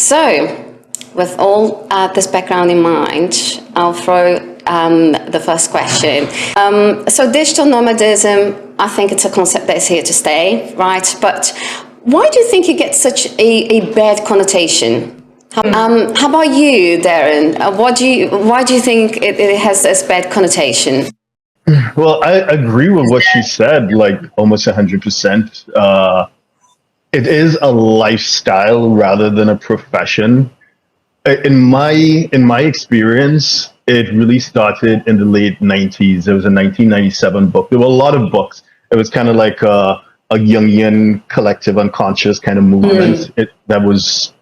So, with all this background in mind, I'll throw the first question. So digital nomadism, I think it's a concept that is here to stay, right? But why do you think it gets such a bad connotation? How about you, Darren? Why do you think it has this bad connotation? Well, I agree with what she said, like almost 100%. It is a lifestyle rather than a profession. In my experience, it really started in the late 90s. There was a 1997 book. There were a lot of books. It was kind of like a Jungian collective unconscious kind of movement that was,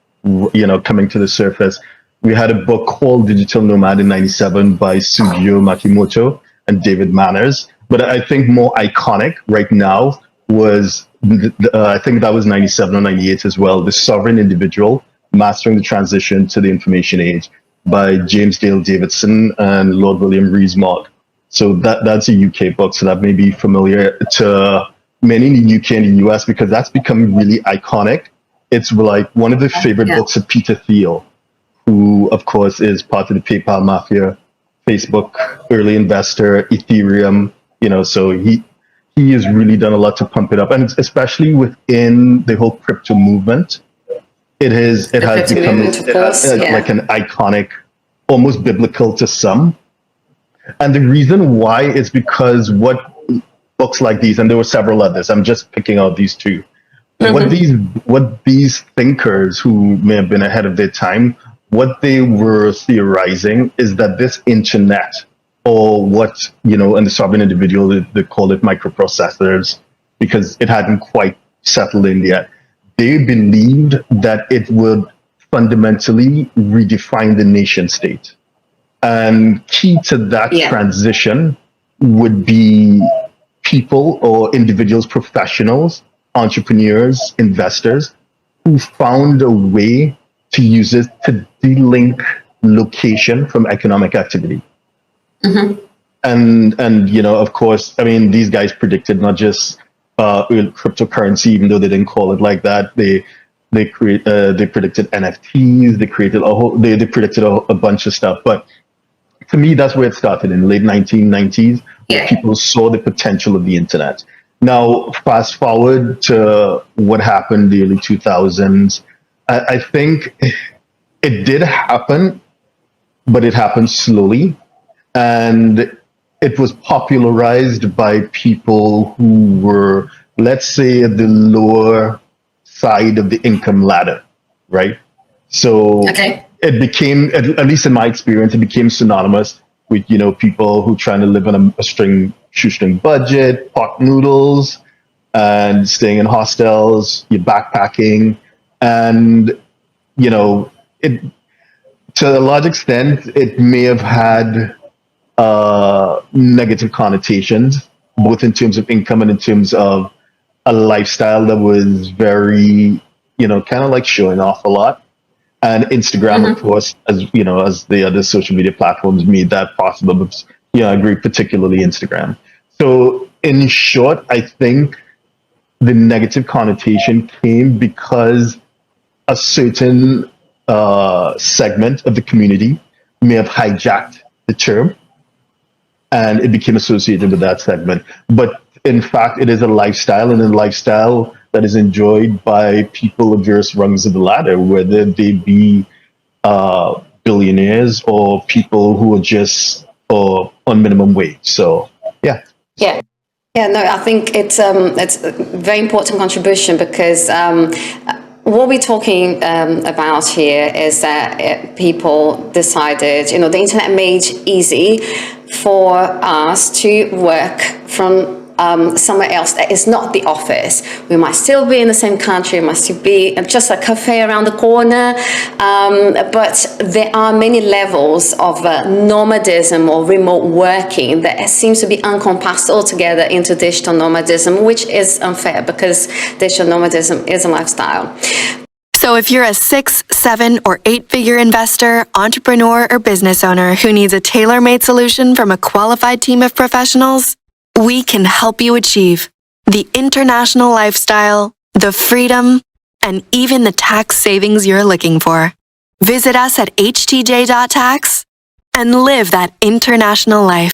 coming to the surface. We had a book called Digital Nomad in 97 by Sugio Makimoto and David Manners. But I think more iconic right now was, I think that was 97 or 98 as well, The Sovereign Individual, Mastering the Transition to the Information Age by James Dale Davidson and Lord William Rees-Mogg. So that's a UK book, so that may be familiar to many in the UK and the US because that's become really iconic. It's like one of the favorite books of Peter Thiel, who of course is part of the PayPal mafia, Facebook early investor, Ethereum, so he has really done a lot to pump it up, and especially within the whole crypto movement. It has become like an iconic, almost biblical to some. And the reason why is because what books like these, and there were several others, I'm just picking out these two. What these thinkers who may have been ahead of their time, what they were theorizing is that this internet, or what, in the sovereign individual, they call it microprocessors, because it hadn't quite settled in yet. They believed that it would fundamentally redefine the nation state. And key to that transition would be people or individuals, professionals, entrepreneurs, investors, who found a way to use it to de-link location from economic activity. And of course, I mean, these guys predicted not just cryptocurrency, even though they didn't call it like that. They predicted NFTs. They predicted a bunch of stuff. But to me, that's where it started in the late 1990s. Where people saw the potential of the internet. Now, fast forward to what happened in the early 2000s. I think it did happen, but it happened slowly. And it was popularized by people who were, let's say, at the lower side of the income ladder, right? So it became, at least in my experience, it became synonymous with, people who trying to live on a shoestring budget, pot noodles, and staying in hostels, you're backpacking. And, it, to a large extent, it may have had negative connotations, both in terms of income and in terms of a lifestyle that was very, kind of like showing off a lot. And Instagram, of course, as the other social media platforms made that possible. But, I agree, particularly Instagram. So in short, I think the negative connotation came because a certain segment of the community may have hijacked the term, and it became associated with that segment. But in fact, it is a lifestyle, and a lifestyle that is enjoyed by people of various rungs of the ladder, whether they be billionaires or people who are just on minimum wage. So, yeah. No, I think it's a very important contribution because what we're talking about here is that people decided, the internet made easy for us to work from somewhere else that is not the office. We might still be in the same country, might still be just a cafe around the corner, but there are many levels of nomadism or remote working that seems to be encompassed altogether into digital nomadism, which is unfair because digital nomadism is a lifestyle. So if you're a 6, 7, or 8-figure investor, entrepreneur, or business owner who needs a tailor-made solution from a qualified team of professionals, we can help you achieve the international lifestyle, the freedom, and even the tax savings you're looking for. Visit us at htj.tax and live that international life.